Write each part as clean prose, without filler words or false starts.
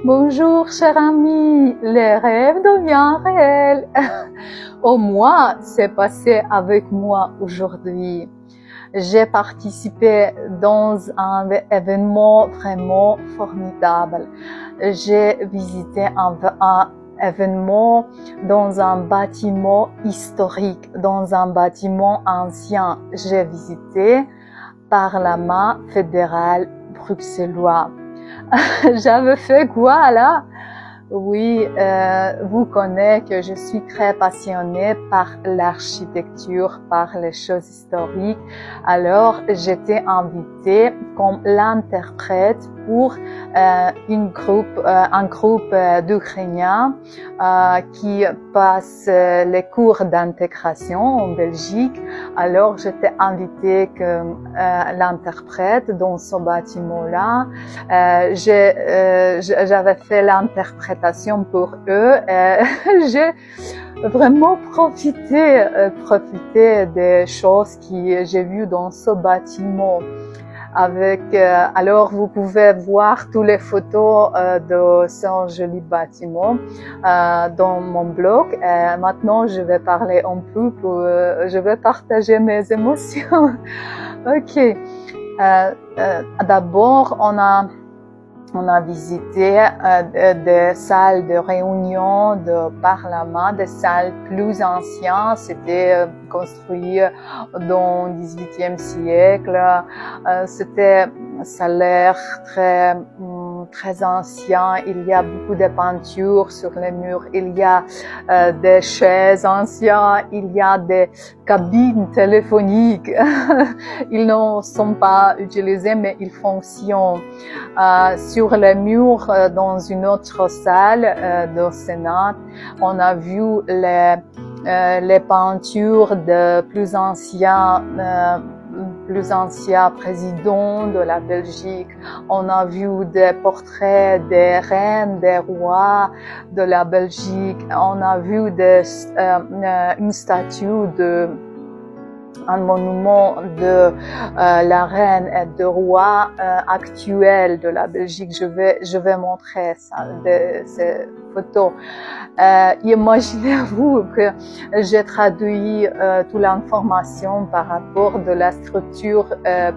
Bonjour, cher ami, les rêves deviennent réels. Au moins, c'est passé avec moi aujourd'hui. J'ai participé dans un événement vraiment formidable. J'ai visité un événement dans un bâtiment historique, dans un bâtiment ancien. J'ai visité Parlement fédéral bruxellois. J'avais fait quoi là? Oui, vous connaissez que je suis très passionnée par l'architecture, par les choses historiques. Alors, j'étais invitée comme l'interprète pour un groupe d'Ukrainiens qui passe les cours d'intégration en Belgique. Alors, j'étais invitée comme l'interprète dans ce bâtiment-là. J'avais fait l'interprétation pour eux. J'ai vraiment profité des choses que j'ai vues dans ce bâtiment. Alors vous pouvez voir toutes les photos de ce joli bâtiment dans mon blog. Maintenant, je vais parler un peu, je vais partager mes émotions. Ok. D'abord, on a visité des salles de réunion, de parlement, des salles plus anciennes. C'était construit dans le XVIIIe siècle. Ça a l'air très ancien. Il y a beaucoup de peintures sur les murs. Il y a des chaises anciennes. Il y a des cabines téléphoniques. Ils ne sont pas utilisés, mais ils fonctionnent. Sur les murs, dans une autre salle de Sénat, on a vu les peintures de plus anciens présidents de la Belgique. On a vu des portraits des reines, des rois de la Belgique. On a vu une statue un monument de la reine et de roi actuel de la Belgique. Je vais montrer ça, ces photos. Imaginez-vous que j'ai traduit toute l'information par rapport de la structure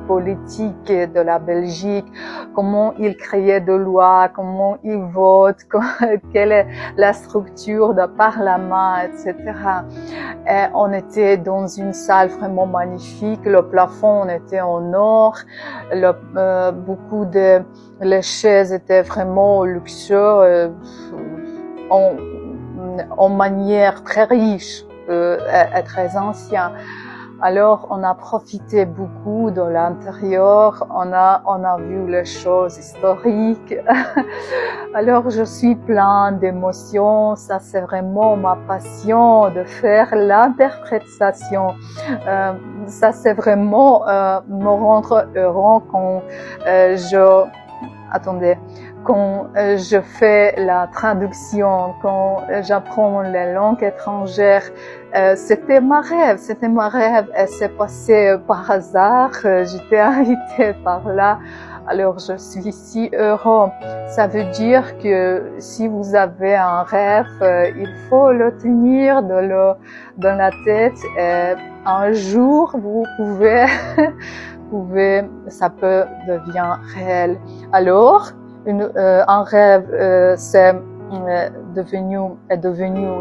politique de la Belgique, comment ils créaient de lois, comment ils votent, quelle est la structure de parlement, etc. Et on était dans une salle vraiment magnifique. Le plafond était en or. Les chaises étaient vraiment luxueuses, en manière très riche et très ancienne. Alors, on a profité beaucoup de l'intérieur. On a vu les choses historiques. Alors, je suis plein d'émotions. Ça, c'est vraiment ma passion de faire l'interprétation. Ça, c'est vraiment me rendre heureux quand quand je fais la traduction, quand j'apprends les langues étrangères. C'était ma rêve et c'est passé par hasard. J'étais invitée par là. Alors, je suis si heureux. Ça veut dire que si vous avez un rêve, il faut le tenir dans la tête et un jour, vous pouvez, ça peut devenir réel. Alors, un rêve, c'est devenu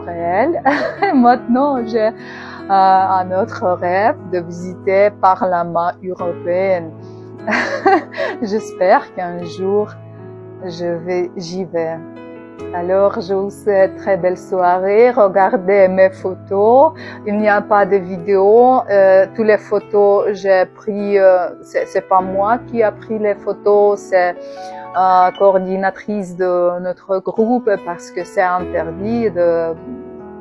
réel. Maintenant, j'ai un autre rêve de visiter le Parlement européen. J'espère qu'un jour, j'y vais. Alors, je vous souhaite très belle soirée. Regardez mes photos. Il n'y a pas de vidéo. Toutes les photos j'ai pris, c'est pas moi qui a pris les photos, c'est coordinatrice de notre groupe parce que c'est interdit de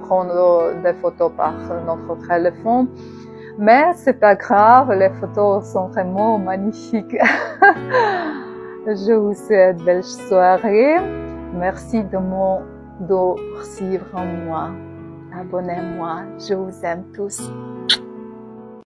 prendre des photos par notre téléphone. Mais c'est pas grave, les photos sont vraiment magnifiques. Je vous souhaite belle soirée. Merci de suivre moi. Abonnez-moi. Je vous aime tous.